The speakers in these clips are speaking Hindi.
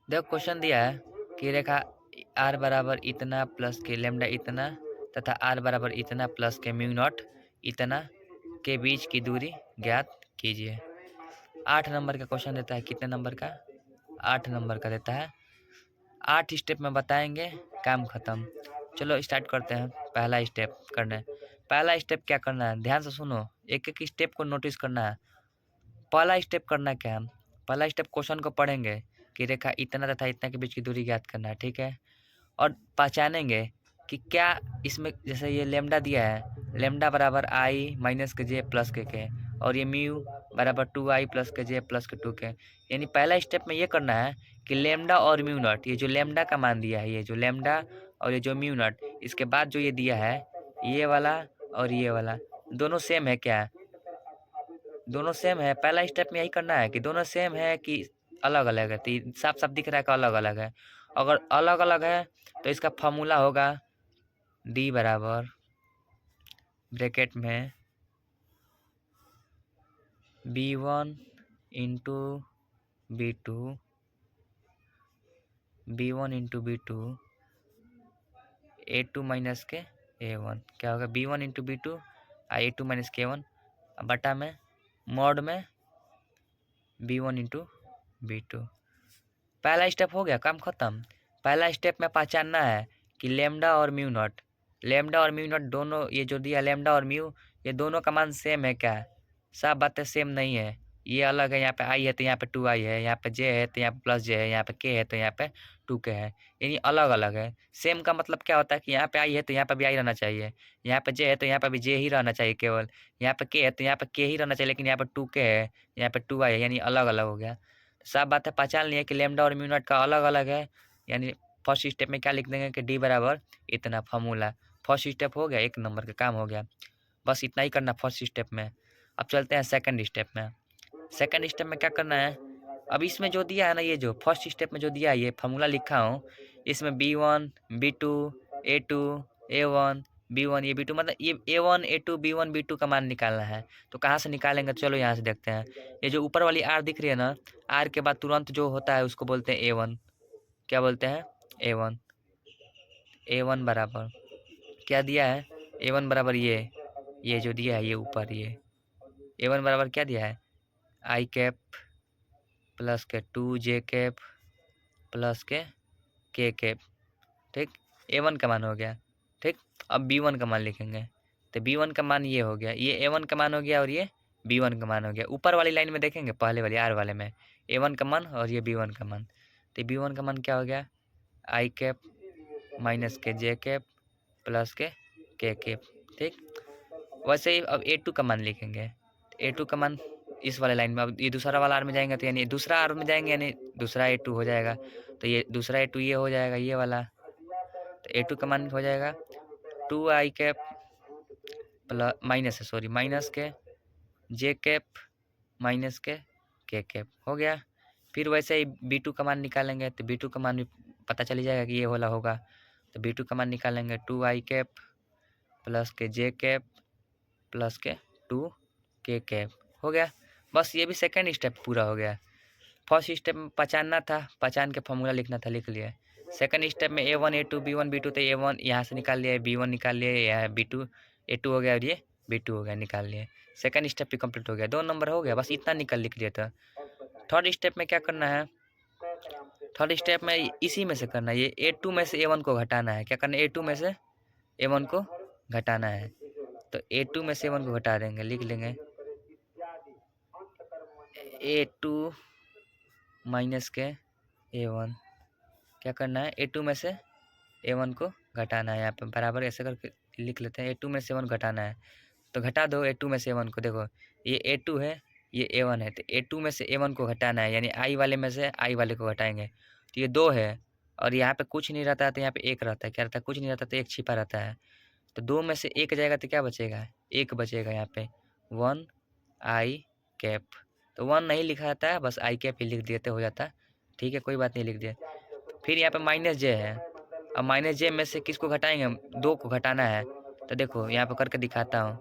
देखो क्वेश्चन दिया है कि रेखा r बराबर इतना प्लस के लेमडा इतना तथा r बराबर इतना प्लस के म्यू नॉट इतना के बीच की दूरी ज्ञात कीजिए। 8 नंबर का क्वेश्चन देता है, कितने नंबर का? 8 नंबर का देता है। 8 स्टेप में बताएंगे, काम खत्म। चलो स्टार्ट करते हैं। पहला स्टेप करना है। पहला स्टेप क्या करना है, ध्यान से सुनो, एक एक स्टेप को नोटिस करना है। पहला स्टेप करना क्या है, पहला स्टेप क्वेश्चन को पढ़ेंगे कि रेखा इतना तथा इतना के बीच की दूरी ज्ञात करना है, ठीक है। और पहचानेंगे कि क्या इसमें, जैसे ये लेमडा दिया है, लेमडा बराबर आई माइनस के जे प्लस के और ये म्यू बराबर 2i प्लस के जे प्लस के 2 के। यानी पहला स्टेप में ये करना है कि लेमडा और म्यू नॉट, ये जो लेमडा का मान दिया है, ये जो लेमडा और ये जो म्यू नॉट, इसके बाद जो ये दिया है ये वाला और ये वाला, दोनों सेम है क्या? दोनों सेम है। पहला स्टेप में यही करना है कि दोनों सेम है कि अलग अलग है। तो साफ साफ दिख रहा है कि अलग अलग है। अगर अलग अलग है तो इसका फॉर्मूला होगा डी बराबर ब्रैकेट में b1 into b2, a2 minus के a1, क्या होगा b1 into b2 a2 minus के a1 बटा में मॉड में b1 इंटू b2। पहला स्टेप हो गया, काम खत्म। पहला स्टेप में पहचानना है कि लेमडा और म्यू नॉट, लेमडा और म्यू नॉट दोनों, ये जो दिया लेमडा और म्यू, ये दोनों का मान सेम है क्या? सब बातें सेम नहीं है, ये अलग है। यहाँ पे आई है तो यहाँ पे 2i है, यहाँ पे जे है तो यहाँ पे प्लस जे है, यहाँ पे के है तो यहाँ पे 2k है। यानी अलग अलग है। सेम का मतलब क्या होता है कि यहाँ पे आई है तो यहाँ पे भी आई रहना चाहिए, यहाँ पे जे है तो यहाँ पे भी जे ही रहना चाहिए केवल, यहाँ पे के है तो यहाँ पे के ही रहना चाहिए, लेकिन यहाँ पे 2k है, यहाँ पे 2i है, यानी अलग अलग हो गया। सब बातें पहचान लिए कि लेमडा और म्यू नॉट का अलग अलग है। यानी फर्स्ट स्टेप में क्या लिख देंगे कि डी बराबर इतना, फार्मूला। फर्स्ट स्टेप हो गया, 1 नंबर का काम हो गया। बस इतना ही करना फर्स्ट स्टेप में। अब चलते हैं सेकंड स्टेप में। सेकंड स्टेप में क्या करना है, अब इसमें जो दिया है ना, ये जो फर्स्ट स्टेप में जो दिया है, ये फार्मूला लिखा हूँ, इसमें b1 b2 a2 a1 b1, ये b2 मतलब ये a1 a2 b1 b2 का मान निकालना है। तो कहाँ से निकालेंगे, चलो यहाँ से देखते हैं। ये जो ऊपर वाली r दिख रही है ना, r के बाद तुरंत जो होता है उसको बोलते हैं a1। क्या बोलते हैं? a1। a1 बराबर क्या दिया है, a1 बराबर ये जो दिया है, ये ऊपर ये a1 बराबर क्या दिया है, आई कैप प्लस के 2j कैप प्लस के कैप, ठीक। a1 का मान हो गया, ठीक। अब b1 का मान लिखेंगे, तो b1 का मान ये हो गया, ये a1 का मान हो गया और ये b1 का मान हो गया। ऊपर वाली लाइन में देखेंगे, पहले वाली r वाले में a1 का मान और ये b1 का मान, तो b1 का मान क्या हो गया, आई कैप माइनस के जे कैप प्लस के कैप, ठीक। वैसे ही अब a2 का मान लिखेंगे। a2 का मान इस वाले लाइन में, अब ये दूसरा वाला आर में जाएंगे तो यानी दूसरा आर में जाएंगे, यानी दूसरा a2 हो जाएगा। तो ये दूसरा a2 ये हो जाएगा, ये वाला। तो a2 का मान हो जाएगा 2i कैप प्लस माइनस है, सॉरी माइनस के जे कैप माइनस के कैप हो गया। फिर वैसे ही b2 का मान निकालेंगे, तो b2 का मान भी पता चल जाएगा कि ये वाला होगा। तो b2 का मान निकालेंगे 2i कैप प्लस के जे कैप प्लस के 2k कैप हो गया। बस ये भी सेकंड स्टेप पूरा हो गया। फर्स्ट स्टेप में पहचानना था, पहचान के फॉर्मूला लिखना था, लिख लिया। सेकंड स्टेप में a1 a2 b1 b2, तो a1 यहाँ से निकाल लिया, b1 निकाल लिया, यहाँ b2 a2 हो गया और ये b2 हो गया, निकाल लिए। सेकंड स्टेप भी कंप्लीट हो गया, 2 नंबर हो गया, बस इतना लिख लिया था। थर्ड स्टेप में क्या करना है, थर्ड स्टेप में इसी में से करना है, ये a2 में से a1 को घटाना है। क्या करना है, a2 में से a1 को घटाना है। तो a2 में से a1 को घटा देंगे, लिख लेंगे a2 माइनस के a1। क्या करना है, a2 में से a1 को घटाना है, यहाँ पे बराबर ऐसे करके लिख लेते हैं। a2 में से a1 घटाना है, तो घटा दो a2 में से a1 को। देखो ये a2 है, ये a1 है, तो a2 में से a1 को घटाना है, यानी i वाले में से i वाले को घटाएंगे। तो ये 2 है और यहाँ पे कुछ नहीं रहता है, तो यहाँ पे 1 रहता है। क्या रहता है, कुछ नहीं रहता तो 1 छिपा रहता है। तो 2 में से 1 जाएगा तो क्या बचेगा, 1 बचेगा। यहाँ पे 1 आई कैप, तो 1 नहीं लिखा जाता है, बस आई कैप ही लिख देते हो जाता। ठीक है, कोई बात नहीं, लिख दिया। फिर यहाँ पे माइनस जे है, अब माइनस जे में से किसको घटाएंगे, 2 को घटाना है। तो देखो यहाँ पे करके दिखाता हूँ,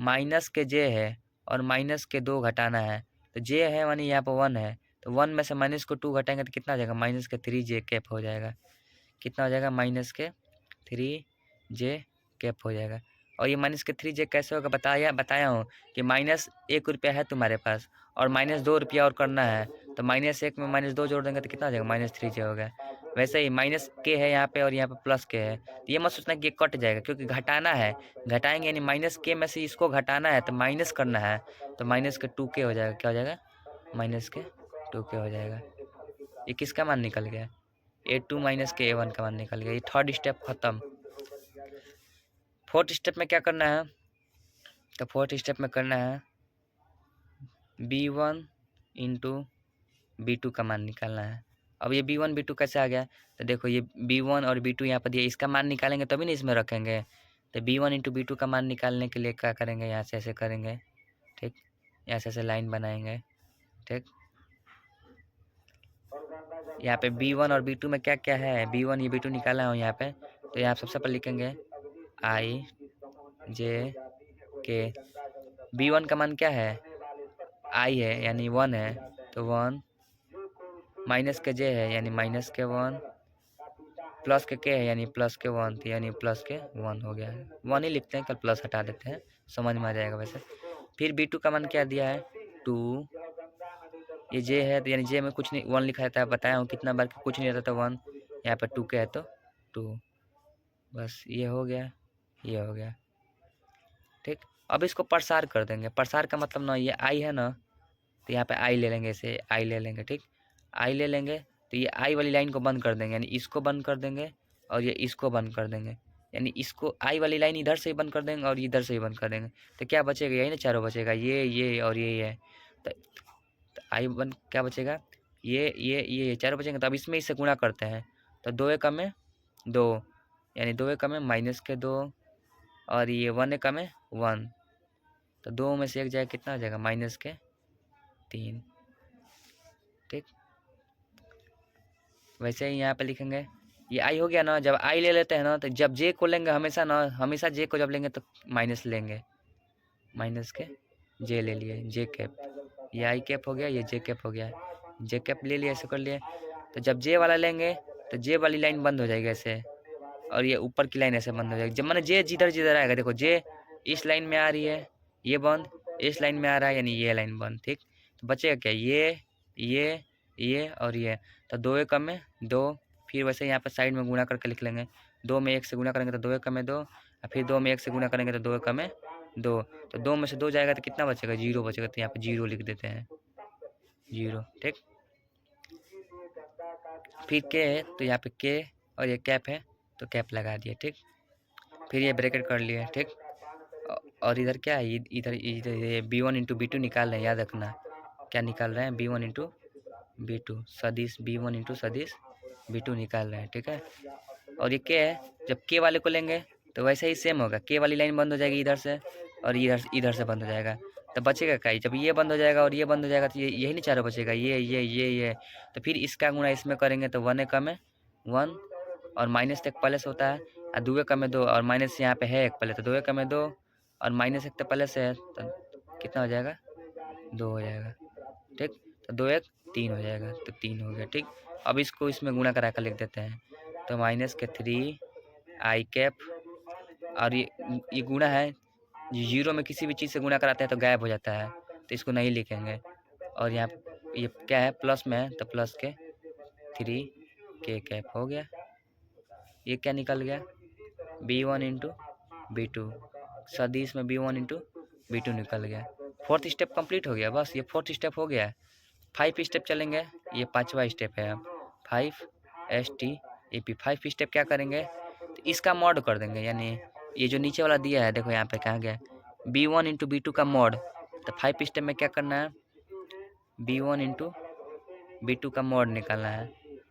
माइनस के जे है और माइनस के 2 घटाना है। तो जे है मानी यहाँ पे 1 है, तो 1 में से माइनस को 2 घटाएंगे तो कितना हो जाएगा, माइनस के 3j कैप हो जाएगा। कितना हो जाएगा, माइनस के 3j कैप हो जाएगा। और ये माइनस के 3j कैसे होगा, बताया हूँ कि माइनस 1 रुपया है तुम्हारे पास और माइनस 2 रुपया और करना है, तो माइनस 1 में माइनस 2 जोड़ देंगे तो कितना हो जाएगा, माइनस 3j हो गया। वैसे ही माइनस के है यहाँ पे और यहाँ पे प्लस के है, तो ये मत सोचना कि ये कट जाएगा, क्योंकि घटाना है, घटाएंगे यानी माइनस के में से इसको घटाना है तो माइनस करना है, तो माइनस के 2k हो जाएगा। क्या हो जाएगा, माइनस के 2k हो जाएगा। ये किसका मान निकल गया, A2 माइनस के A1 का मान निकल गया। ये थर्ड स्टेप खत्म। फोर्थ स्टेप में क्या करना है, तो फोर्थ स्टेप में करना है B1 इंटू B2 का मान निकालना है। अब ये B1 B2 कैसे आ गया, तो देखो ये B1 और B2 यहाँ पर दिया, इसका मान निकालेंगे तभी ना इसमें रखेंगे। तो B1 इंटू B2 का मान निकालने के लिए क्या करेंगे, यहाँ से ऐसे करेंगे, ठीक, यहाँ से ऐसे लाइन बनाएंगे, ठीक। यहाँ पे B1 और B2 में क्या क्या है, B1 ये B2 निकाला हूँ यहाँ पे, तो यहाँ सबसे पहले लिखेंगे I J K। B1 का मान क्या है, I है यानी 1 है, तो 1, माइनस के J है यानी माइनस के 1, प्लस के K है यानी प्लस के 1, तो यानी प्लस के 1 हो गया है। 1 ही लिखते हैं, कल प्लस हटा देते हैं, समझ में आ जाएगा वैसे। फिर B2 का मान क्या दिया है, 2, ये J है तो यानी J में कुछ नहीं, 1 लिखा रहता है, बताया हूँ कितना बार कुछ नहीं रहता था 1, यहाँ पर 2 के है तो 2, बस ये हो गया, ये हो गया, ठीक। अब इसको प्रसार कर देंगे। प्रसार का मतलब ना, ये I है ना, तो यहाँ पे I ले लेंगे, इसे I ले लेंगे, ठीक। I ले लेंगे तो ये I वाली लाइन को बंद कर देंगे, यानी इसको बंद कर देंगे और ये इसको बंद कर देंगे, यानी इसको I वाली लाइन इधर से ही बंद कर देंगे और इधर से ही बंद कर देंगे, तो क्या बचेगा, यही ना चारों बचेगा, ये और ये तो I बन क्या बचेगा, ये चारों बचेंगे। तो अब इसमें इससे गुणा करते हैं, तो 2 एकम में 2, यानी 2 एकम में माइनस के 2 और ये 1 एकम में 1, तो 2 में से 1 जाएगा, कितना हो जाएगा, माइनस के 3, ठीक। वैसे ही यहाँ पे लिखेंगे, ये I हो गया ना। जब I ले लेते हैं ना, तो जब J को लेंगे हमेशा ना, हमेशा J को जब लेंगे तो माइनस लेंगे, माइनस के J ले लिए, J कैप, ये I कैप हो गया, ये J कैप हो गया, J कैप ले लिए, ऐसे कर लिए। तो जब J वाला लेंगे तो J वाली लाइन बंद हो जाएगी ऐसे, और ये ऊपर की लाइन ऐसे बंद हो जाएगी। जब मैंने J जिधर जिधर आएगा, देखो J इस लाइन में आ रही है, ये बंद, इस लाइन में आ रहा है यानी ये लाइन बंद, ठीक। तो बचेगा क्या, ये और ये, तो 2 एकम में 2, फिर वैसे यहाँ पर साइड में गुणा करके लिख लेंगे, 2 में 1 से गुणा करेंगे तो 2 एकम में 2, और फिर 2 में 1 से गुणा करेंगे तो 2 एकम में 2, तो 2 में से 2 जाएगा तो कितना बचेगा, 0 बचेगा, तो यहाँ पे 0 लिख देते हैं, 0, ठीक। फिर के है तो यहाँ पे के और ये कैप है तो कैप लगा दिए, ठीक। फिर ये ब्रैकेट कर लिए, ठीक। और इधर क्या है, इधर इधर ये B1 इंटू B2 निकाल रहे हैं, याद रखना क्या निकाल रहे हैं, B1 इंटू B2 सदिश, B1 इंटू सदिश B2 निकाल रहे हैं, ठीक है। और ये के है, जब के वाले को लेंगे तो वैसे ही सेम होगा, के वाली लाइन बंद हो जाएगी इधर से और इधर से बंद हो जाएगा, तो बचेगा क्या, जब ये बंद हो जाएगा और ये बंद हो जाएगा तो यही नहीं चारों बचेगा, ये, तो फिर इसका गुणा इसमें करेंगे तो 1 एकम में 1 और माइनस तक प्लस होता है, और 2 एकम में 2 और माइनस यहाँ पे है एक पहले, तो 2 एकम में 2 और माइनस एक तो प्लस है, तो कितना हो जाएगा, 2 हो जाएगा, ठीक। तो 2 1 3 हो जाएगा, तो 3 हो गया, ठीक। अब इसको इसमें गुणा करा कर लिख देते हैं, तो माइनस के 3 I कैप, और ये गुणा है, जीरो में किसी भी चीज़ से गुणा कराते हैं तो गायब हो जाता है, तो इसको नहीं लिखेंगे। और यहाँ ये क्या है, प्लस में है तो प्लस के 3 के कैप हो गया। ये क्या निकल गया, B1 इंटू B2, सदिश में B1 इंटू B2 निकल गया। फोर्थ स्टेप कंप्लीट हो गया, बस ये फोर्थ स्टेप हो गया। 5 स्टेप चलेंगे, ये 5वां स्टेप है। अब 5 STEP 5 स्टेप क्या करेंगे, तो इसका मॉड कर देंगे, यानी ये जो नीचे वाला दिया है, देखो यहाँ पे कहाँ गया, B1 इंटू B2 का मॉड, तो 5 स्टेप में क्या करना है, B1 इंटू B2 का मॉड निकालना है।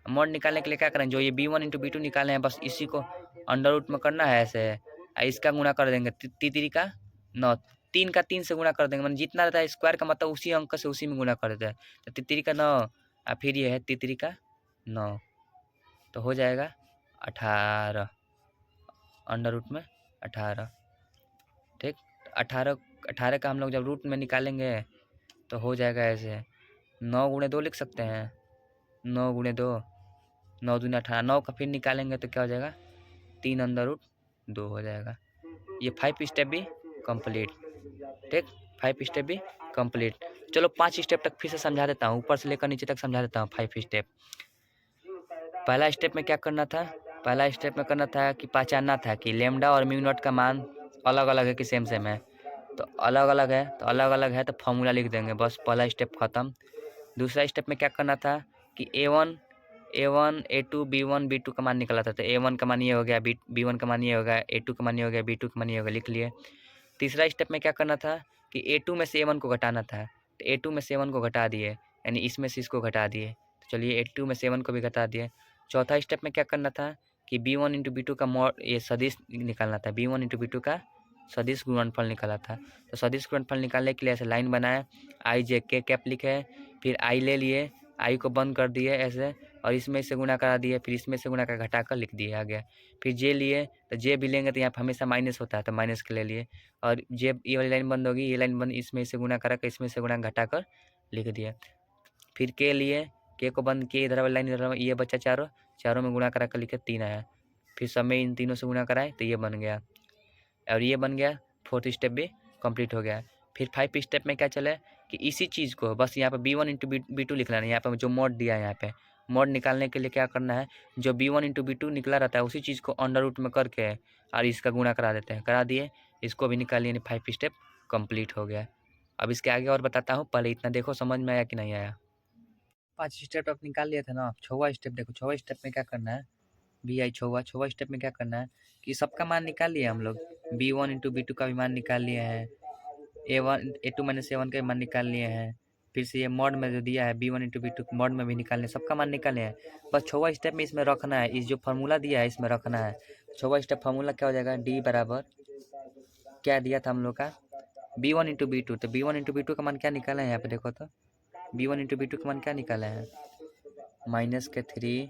मॉड निकालने के लिए क्या करें, जो ये B1 इंटू B2 निकाले हैं, बस इसी को अंडर रूट में करना है ऐसे, इसका गुणा कर देंगे, तीसरी का 9, 3 का 3 से गुणा कर देंगे, मतलब जितना रहता है स्क्वायर का मतलब उसी अंक से उसी में गुणा कर देते हैं, तो तितरी का 9 और फिर ये है तितरी का 9, तो हो जाएगा 18, अंडर रूट में 18, ठीक। 18 का हम लोग जब रूट में निकालेंगे तो हो जाएगा ऐसे, 9 × 2 लिख सकते हैं, 9 × 2, 9 × 2 = 18, 9 का फिर निकालेंगे तो क्या हो जाएगा, 3√2 हो जाएगा। ये 5 स्टेप भी कंप्लीट, ठीक, 5 स्टेप भी कंप्लीट। चलो 5 स्टेप तक फिर से समझा देता हूँ, ऊपर से लेकर नीचे तक समझा देता हूँ 5 स्टेप। पहला स्टेप में क्या करना था, पहला स्टेप में करना था कि पहचानना था कि लैम्डा और म्यू नॉट का मान अलग अलग है कि सेम सेम है। तो अलग अलग है, तो अलग अलग है तो फॉर्मूला लिख देंगे, बस पहला स्टेप खत्म। दूसरा स्टेप में क्या करना था कि A1 A2 B1 B2 का मान निकला था, तो A1 का मान ये हो गया, B1 का मान ये हो गया, A2 का मान ये हो गया, B2 का मान ये हो गया, लिख लिए। तीसरा स्टेप में क्या करना था कि A2 में से A1 को घटाना था, तो A2 में से A1 को घटा दिए, यानी इसमें से इसको घटा दिए, तो चलिए A2 में से A1 को भी घटा दिए। चौथा स्टेप में क्या करना था कि B1 × B2 का मॉड ये सदिश निकालना था, B1 × B2 का सदिश गुणनफल निकाला था। तो सदिश गुणनफल निकालने के लिए ऐसे लाइन बनाए, आई जे के कैप लिखे, फिर आई ले लिए, आई को बंद कर दिए ऐसे, और इसमें से गुणा करा दिए, फिर इसमें से गुणा कर घटा कर लिख दिए, आ गया। फिर जे लिए, तो जे भी लेंगे तो यहाँ पर हमेशा माइनस होता है, तो माइनस के ले लिए, और जे ये वाली लाइन बंद होगी, ये लाइन बंद, इसमें से गुणा करा कर इसमें से गुणा घटा कर लिख दिया। फिर के लिए, के को बंद किए, इधर वाली लाइन इधर, ये बच्चा चारों में गुणा करा कर लिखे 3 आया। फिर सब में इन तीनों से गुणा कराए तो ये बन गया, और ये बन गया। फोर्थ स्टेप भी कंप्लीट हो गया। फिर 5 स्टेप में क्या चले कि इसी चीज़ को बस यहाँ पे B1 × B2 लिख लेना है। यहाँ पे जो मोड दिया है, यहाँ पे मोड निकालने के लिए क्या करना है, जो B1 × B2 निकला रहता है उसी चीज़ को अंडर रूट में करके और इसका गुणा करा देते हैं, करा दिए, इसको भी निकाल लिए, 5 स्टेप कंप्लीट हो गया। अब इसके आगे और बताता हूँ, पहले इतना देखो समझ में आया कि नहीं आया। 5 स्टेप आप निकाल लिए थे ना। 6वां स्टेप देखो, 6वां स्टेप में क्या करना है, BI 6वां स्टेप में क्या करना है कि सबका मान निकाल लिए हम लोग, B1 × B2 का भी मान निकाल लिए हैं, A2 - A1 का भी मान निकाल लिए हैं, फिर से ये मॉड में जो दिया है B1 × B2 मॉड में भी निकालने, सबका मान निकाले हैं। बस 6वां स्टेप में इसमें रखना है, इस जो फार्मूला दिया है इसमें रखना है। 6वां स्टेप फार्मूला क्या हो जाएगा, D बराबर क्या दिया था हम लोग का, B1 × B2, तो B1 × B2 का मान क्या निकाला है, यहाँ पे देखो तो B1 × B2 का मान क्या निकाला है, -3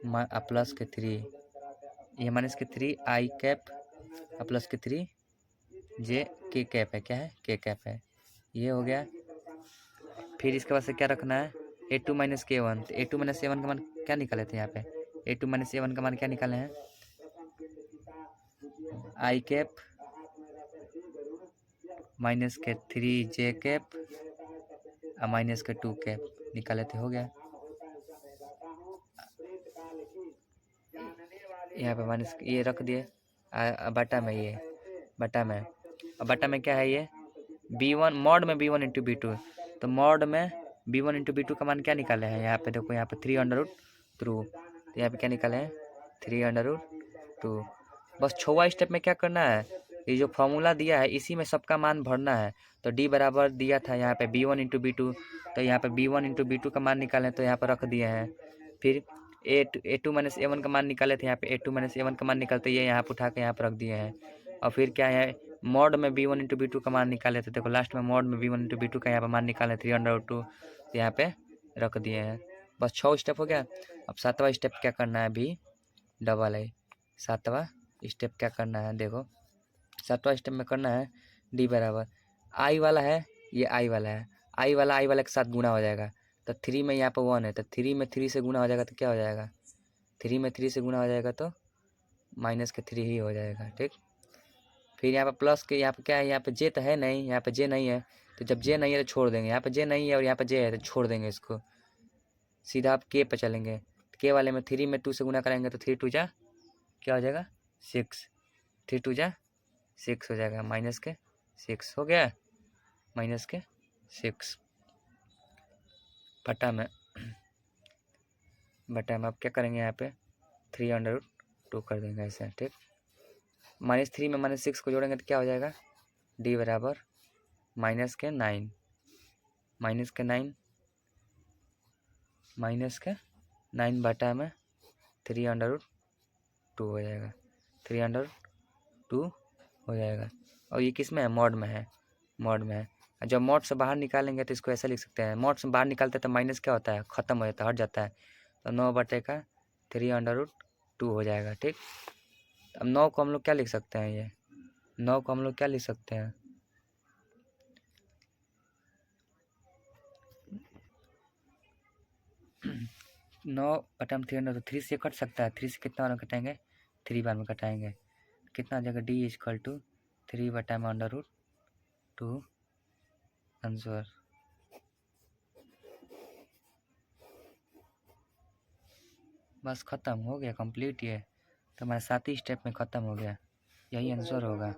+3, ये -3 आई कैप +3 जे के कैप है, क्या है, के कैप है, ये हो गया। फिर इसके बाद से क्या रखना है, A2 - K1, तो A2 - A1 का मान क्या निकाले थे यहाँ पे, A2 - A1 का मान क्या निकाले हैं, आई कैप -3 जे कैप और -2 कैप निकाले थे, हो गया। यहाँ पे माइनस ये रख दिए, बटा में, ये बटा में, और बटा में क्या है ये B1 मॉड में B1 × B2, तो मॉड में B1 × B2 का मान क्या निकाले हैं, यहाँ पे देखो, यहाँ पे 3√2, तो यहाँ पे क्या निकाले हैं 3√2। बस 6वां स्टेप में क्या करना है, ये जो फॉर्मूला दिया है इसी में सबका मान भरना है। तो D बराबर दिया था यहाँ पे B1 × B2, तो यहाँ पे B1 × B2 का मान निकालें तो यहाँ पर रख दिए हैं। फिर A2 - A1 का मान निकाले थे, यहाँ पे A2 - A1 का मान निकालते ये यहाँ पर उठा के यहाँ पर रख दिए हैं। और फिर क्या है, मॉड में B1 × B2 का मान निकाले थे, देखो लास्ट में मॉड में B1 × B2 का यहाँ पर मान निकाले 3√2, तो यहाँ पे रख दिए हैं। बस 6 स्टेप हो गया। अब 7वां स्टेप क्या करना है, B AA। 7वां स्टेप क्या करना है, देखो 7वां स्टेप में करना है D बराबर आई वाला है, ये आई वाला है, आई वाला के साथ गुणा हो जाएगा, तो 3 में यहाँ पर 1 है, तो 3 में 3 से गुणा हो जाएगा तो क्या हो जाएगा, 3 में 3 से गुणा हो जाएगा तो -3 ही हो जाएगा, ठीक। फिर यहाँ पर प्लस के, यहाँ पे क्या है, यहाँ पे जे तो है नहीं, यहाँ पे जे नहीं है, तो जब जे नहीं है तो छोड़ देंगे, यहाँ पे जे नहीं है और यहाँ पे जे है तो छोड़ देंगे इसको, सीधा आप के पे चलेंगे। के वाले में 3 में 2 से गुणा करेंगे तो 3 × 2 = क्या हो जाएगा 6, 3 × 2 = 6 हो जाएगा, -6 हो गया, -6 बटा में अब क्या करेंगे, यहाँ पे 3√2 कर देंगे ऐसे, ठीक। -3 में -6 को जोड़ेंगे तो क्या हो जाएगा, D बराबर -9 बटा में 3√2 हो जाएगा, 3√2 हो जाएगा। और ये किस में है, मॉड में है, मॉड में है। जब मॉड से बाहर निकालेंगे तो इसको ऐसा लिख सकते हैं, मॉड से बाहर निकालते तो माइनस क्या होता है, ख़त्म हो जाता है, हट जाता है, तो 9/3√2 हो जाएगा, ठीक। अब 9 को हम लोग क्या लिख सकते हैं, ये 9 को हम लोग क्या लिख सकते हैं, 9/300 तो 3 से कट सकता है। 3 से कितना बार में कटाएंगे? 3 बार में कटाएंगे। कितना आ जाएगा? D is equal to 3/√2 answer. बस ख़त्म हो गया, कंप्लीट। ये तो हमारा 7 ही स्टेप में ख़त्म हो गया। यही आंसर होगा।